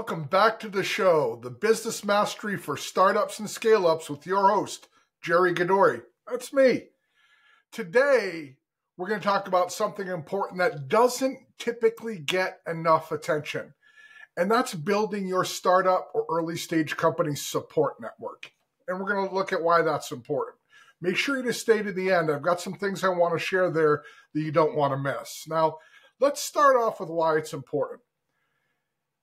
Welcome back to the show, The Business Mastery for Startups and Scale-Ups with your host, Jerry Gadori. That's me. Today, we're going to talk about something important that doesn't typically get enough attention, and that's building your startup or early stage company support network. And we're going to look at why that's important. Make sure you stay to the end. I've got some things I want to share there that you don't want to miss. Now, let's start off with why it's important.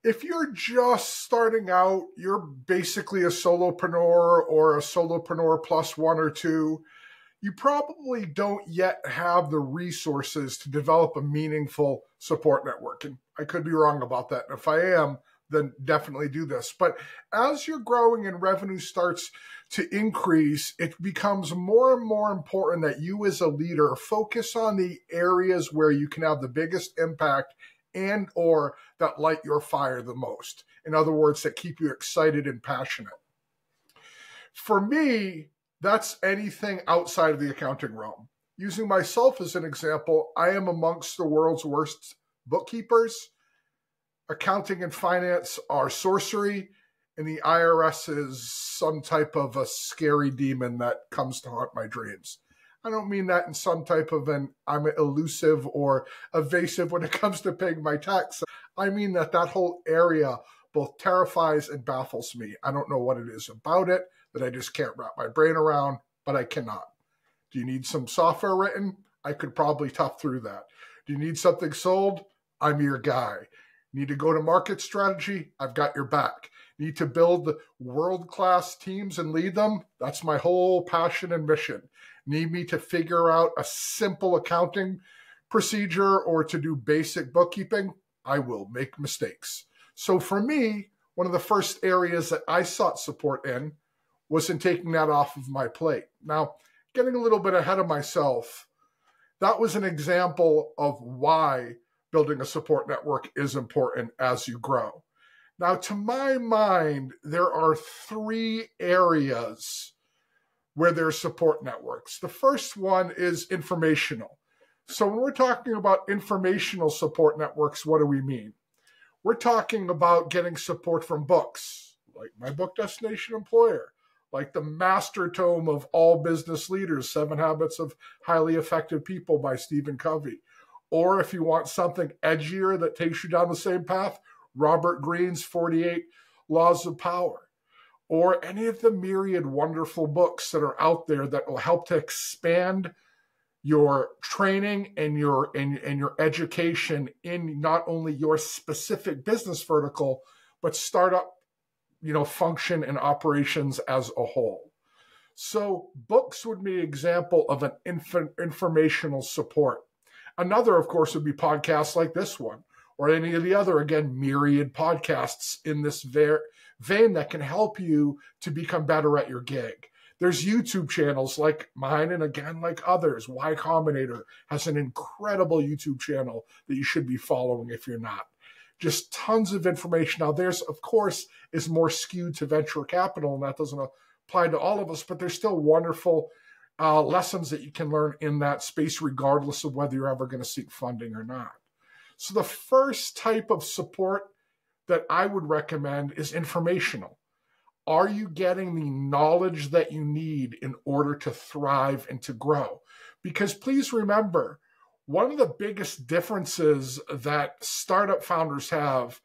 If you're just starting out, you're basically a solopreneur or a solopreneur plus one or two, you probably don't yet have the resources to develop a meaningful support network. And I could be wrong about that. And if I am, then definitely do this. But as you're growing and revenue starts to increase, it becomes more and more important that you as a leader focus on the areas where you can have the biggest impact and or that light your fire the most. In other words, that keep you excited and passionate. For me, that's anything outside of the accounting realm. Using myself as an example, I am amongst the world's worst bookkeepers. Accounting and finance are sorcery, and the IRS is some type of a scary demon that comes to haunt my dreams. I don't mean that in some type of I'm elusive or evasive when it comes to paying my tax. I mean that whole area both terrifies and baffles me. I don't know what it is about it that I just can't wrap my brain around, but I cannot. Do you need some software written? I could probably tough through that. Do you need something sold? I'm your guy. Need to go to market strategy? I've got your back. Need to build world-class teams and lead them? That's my whole passion and mission. Need me to figure out a simple accounting procedure or to do basic bookkeeping? I will make mistakes. So for me, one of the first areas that I sought support in was in taking that off of my plate. Now, getting a little bit ahead of myself, that was an example of why building a support network is important as you grow. Now, to my mind, there are three areas where there's support networks. The first one is informational. So when we're talking about informational support networks, what do we mean? We're talking about getting support from books, like my book, Destination Employer, like the master tome of all business leaders, 7 Habits of Highly Effective People by Stephen Covey. Or if you want something edgier that takes you down the same path, Robert Greene's 48 Laws of Power. Or any of the myriad wonderful books that are out there that will help to expand your training and your education in not only your specific business vertical, but startup, function and operations as a whole. So books would be an example of an informational support. Another, of course, would be podcasts like this one, or any of the other, again, myriad podcasts in this vein that can help you to become better at your gig. There's YouTube channels like mine, and again, like others. Y Combinator has an incredible YouTube channel that you should be following if you're not. Just tons of information. Now, theirs, of course, is more skewed to venture capital, and that doesn't apply to all of us, but there's still wonderful lessons that you can learn in that space, regardless of whether you're ever going to seek funding or not. So the first type of support that I would recommend is informational. Are you getting the knowledge that you need in order to thrive and to grow? Because please remember, one of the biggest differences that startup founders have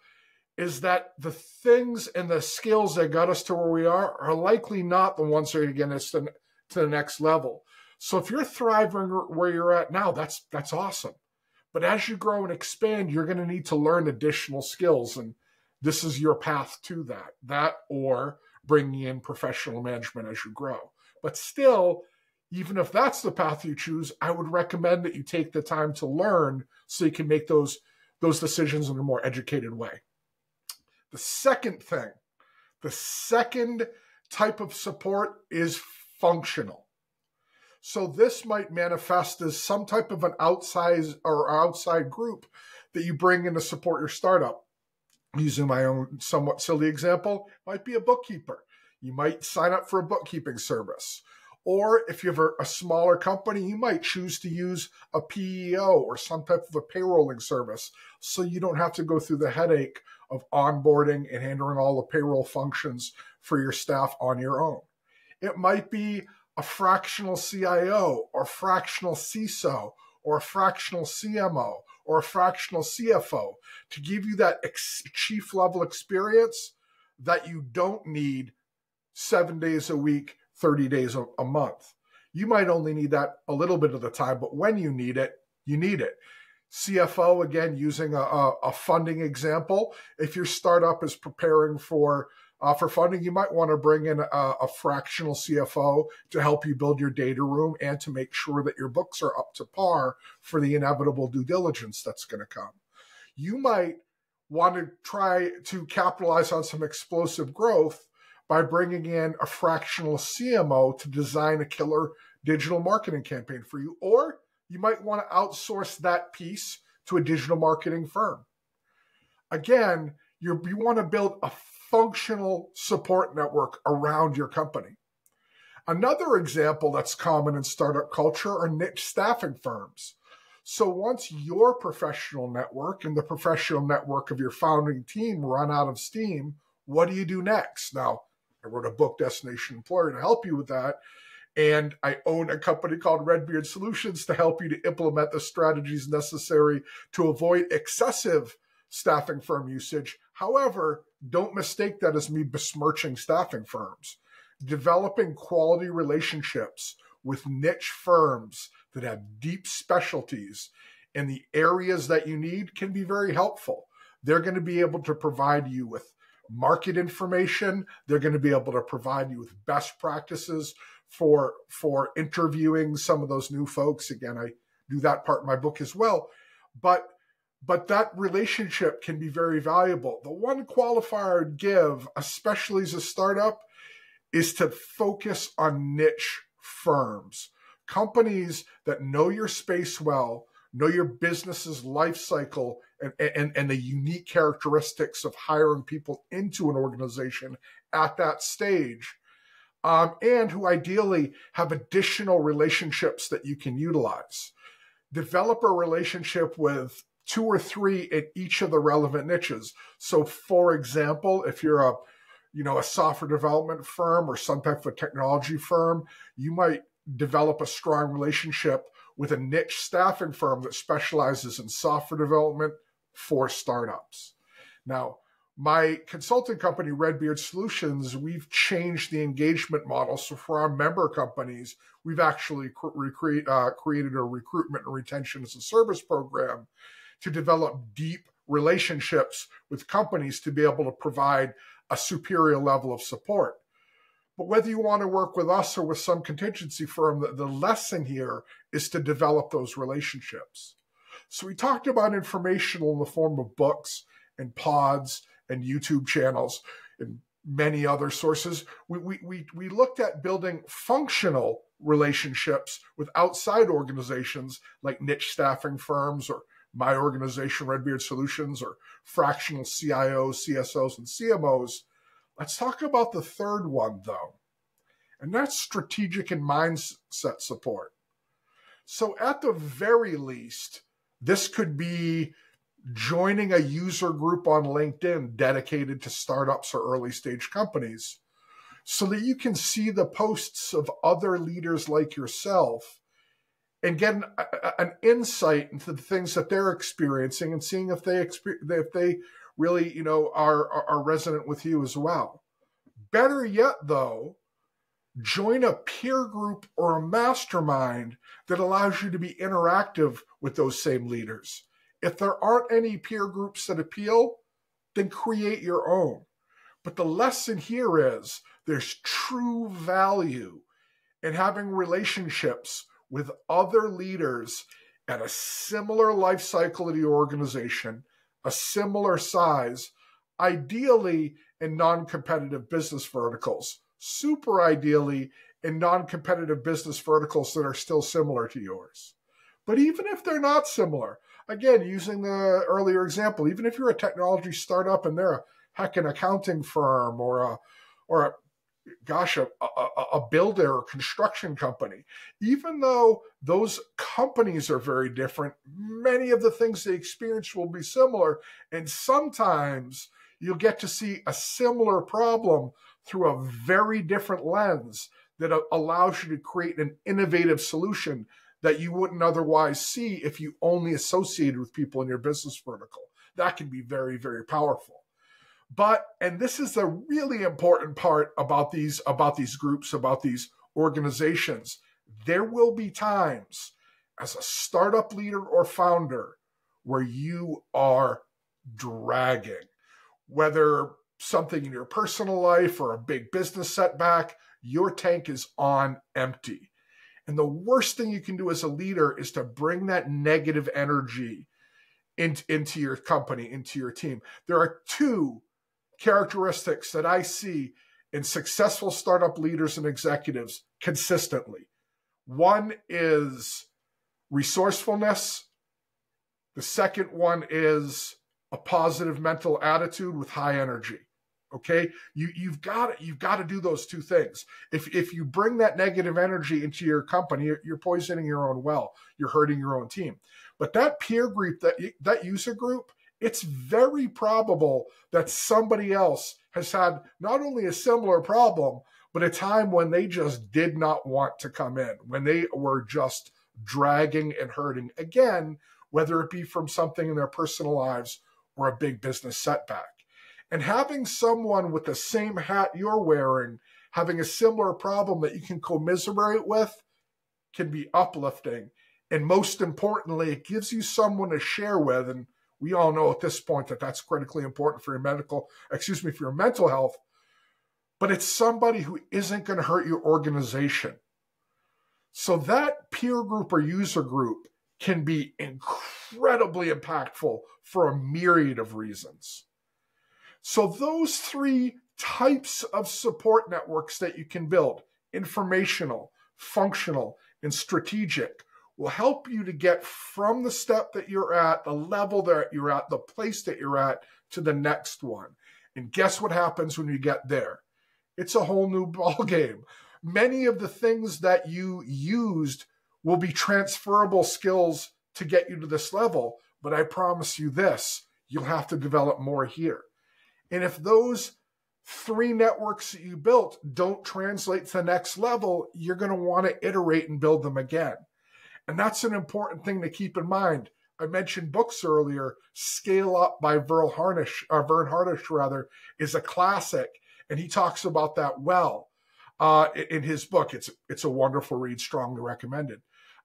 is that the things and the skills that got us to where we are likely not the ones that are going to get us to the next level. So if you're thriving where you're at now, that's awesome. But as you grow and expand, you're going to need to learn additional skills. And this is your path to that or bringing in professional management as you grow. But still, even if that's the path you choose, I would recommend that you take the time to learn so you can make those decisions in a more educated way. The second type of support is functional. So this might manifest as some type of an outside group that you bring in to support your startup. Using my own somewhat silly example, might be a bookkeeper. You might sign up for a bookkeeping service. Or if you have a smaller company, you might choose to use a PEO or some type of a payrolling service so you don't have to go through the headache of onboarding and handling all the payroll functions for your staff on your own. It might be a fractional CIO or fractional CISO or a fractional CMO or a fractional CFO to give you that chief level experience that you don't need 7 days a week, 30 days a month. You might only need that a little bit of the time, but when you need it, you need it. CFO, again, using a funding example, if your startup is preparing for funding, you might want to bring in a fractional CFO to help you build your data room and to make sure that your books are up to par for the inevitable due diligence that's going to come. You might want to try to capitalize on some explosive growth by bringing in a fractional CMO to design a killer digital marketing campaign for you. Or you might want to outsource that piece to a digital marketing firm. Again, you want to build a functional support network around your company. Another example that's common in startup culture are niche staffing firms. So once your professional network and the professional network of your founding team run out of steam, what do you do next? Now, I wrote a book, Destination Employer, to help you with that. And I own a company called Redbeard Solutions to help you to implement the strategies necessary to avoid excessive staffing firm usage. However, don't mistake that as me besmirching staffing firms. Developing quality relationships with niche firms that have deep specialties in the areas that you need can be very helpful. They're going to be able to provide you with market information. They're going to be able to provide you with best practices for interviewing some of those new folks. Again, I do that part in my book as well. But that relationship can be very valuable. The one qualifier I'd give, especially as a startup, is to focus on niche firms, companies that know your space well, know your business's life cycle and the unique characteristics of hiring people into an organization at that stage, and who ideally have additional relationships that you can utilize. Develop a relationship with 2 or 3 in each of the relevant niches. So, for example, if you're a software development firm or some type of a technology firm, you might develop a strong relationship with a niche staffing firm that specializes in software development for startups. Now, my consulting company, Redbeard Solutions, we've changed the engagement model. So for our member companies, we've actually created a recruitment and retention as a service program to develop deep relationships with companies to be able to provide a superior level of support. But whether you want to work with us or with some contingency firm, the lesson here is to develop those relationships. So we talked about informational in the form of books and pods and YouTube channels and many other sources. We looked at building functional relationships with outside organizations like niche staffing firms or my organization, Redbeard Solutions, or fractional CIOs, CSOs, and CMOs. Let's talk about the third one, though, and that's strategic and mindset support. So at the very least, this could be joining a user group on LinkedIn dedicated to startups or early stage companies so that you can see the posts of other leaders like yourself and get an insight into the things that they're experiencing and seeing if they really, are resonant with you as well. Better yet, though, join a peer group or a mastermind that allows you to be interactive with those same leaders. If there aren't any peer groups that appeal, then create your own. But the lesson here is there's true value in having relationships with other leaders at a similar life cycle of the organization, a similar size, ideally in non-competitive business verticals, super ideally in non-competitive business verticals that are still similar to yours. But even if they're not similar, again, using the earlier example, even if you're a technology startup and they're a heckin' accounting firm or a builder or construction company, even though those companies are very different, many of the things they experience will be similar. And sometimes you'll get to see a similar problem through a very different lens that allows you to create an innovative solution that you wouldn't otherwise see if you only associated with people in your business vertical. That can be very, very powerful. But, and this is the really important part about these groups, about these organizations, there will be times as a startup leader or founder where you are dragging, whether something in your personal life or a big business setback, your tank is on empty. And the worst thing you can do as a leader is to bring that negative energy into your company, into your team. There are two characteristics that I see in successful startup leaders and executives consistently. One is resourcefulness. The second one is a positive mental attitude with high energy. Okay, you've got to do those two things. If you bring that negative energy into your company, you're poisoning your own well. You're hurting your own team. But that peer group, that user group, it's very probable that somebody else has had not only a similar problem, but a time when they just did not want to come in, when they were just dragging and hurting again, whether it be from something in their personal lives or a big business setback. And having someone with the same hat you're wearing, having a similar problem that you can commiserate with, can be uplifting. And most importantly, it gives you someone to share with. And we all know at this point that that's critically important for your mental health. But it's somebody who isn't going to hurt your organization. So that peer group or user group can be incredibly impactful for a myriad of reasons. So those three types of support networks that you can build, informational, functional, and strategic, will help you to get from the step that you're at, the level that you're at, the place that you're at, to the next one. And guess what happens when you get there? It's a whole new ballgame. Many of the things that you used will be transferable skills to get you to this level, but I promise you this, you'll have to develop more here. And if those three networks that you built don't translate to the next level, you're going to want to iterate and build them again. And that's an important thing to keep in mind. I mentioned books earlier. Scale Up by Vern Harnish is a classic, and he talks about that well in his book. It's a wonderful read, strongly recommended.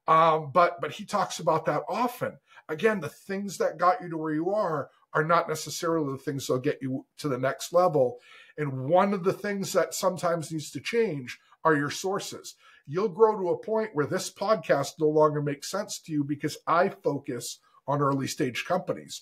But he talks about that often. Again, the things that got you to where you are not necessarily the things that'll get you to the next level. And one of the things that sometimes needs to change are your sources. You'll grow to a point where this podcast no longer makes sense to you because I focus on early stage companies.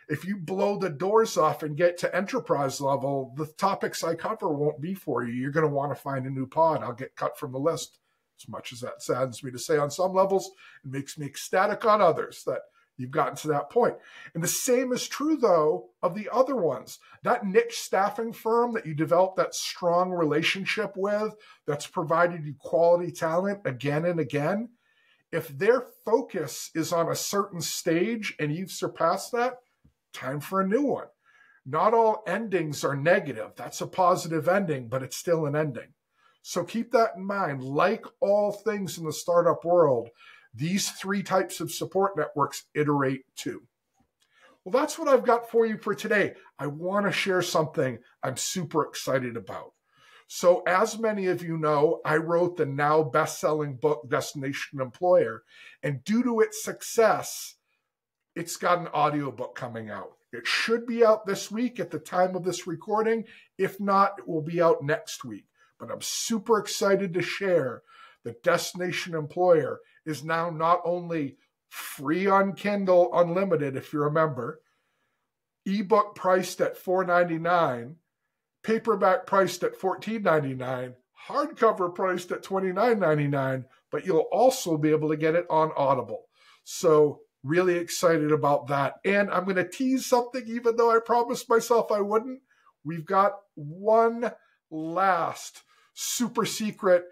If you blow the doors off and get to enterprise level, the topics I cover won't be for you. You're going to want to find a new pod. I'll get cut from the list. As much as that saddens me to say on some levels, it makes me ecstatic on others that you've gotten to that point. And the same is true, though, of the other ones. That niche staffing firm that you develop that strong relationship with, that's provided you quality talent again and again, if their focus is on a certain stage and you've surpassed that, time for a new one. Not all endings are negative. That's a positive ending, but it's still an ending. So keep that in mind. Like all things in the startup world, these three types of support networks iterate too. Well, that's what I've got for you for today. I want to share something I'm super excited about. So as many of you know, I wrote the now best-selling book, Destination Employer. And due to its success, it's got an audiobook coming out. It should be out this week at the time of this recording. If not, it will be out next week. But I'm super excited to share that Destination Employer is now not only free on Kindle Unlimited, if you're a member, ebook priced at $4.99, paperback priced at $14.99, hardcover priced at $29.99, but you'll also be able to get it on Audible. So really excited about that. And I'm going to tease something, even though I promised myself I wouldn't. We've got one last super secret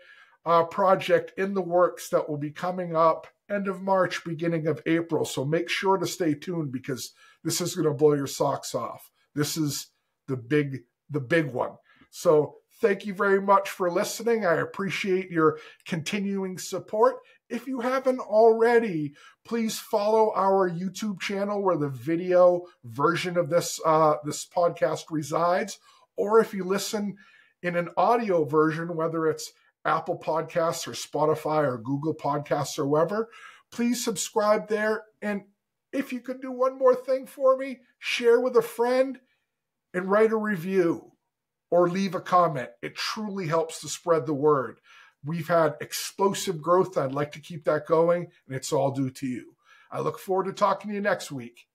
project in the works that will be coming up end of March, beginning of April. So make sure to stay tuned because this is going to blow your socks off. This is the big one. So thank you very much for listening. I appreciate your continuing support. If you haven't already, please follow our YouTube channel where the video version of this podcast resides. Or if you listen in an audio version, whether it's Apple Podcasts or Spotify or Google Podcasts or wherever, please subscribe there. And if you could do one more thing for me, share with a friend and write a review or leave a comment. It truly helps to spread the word. We've had explosive growth. I'd like to keep that going, and it's all due to you. I look forward to talking to you next week.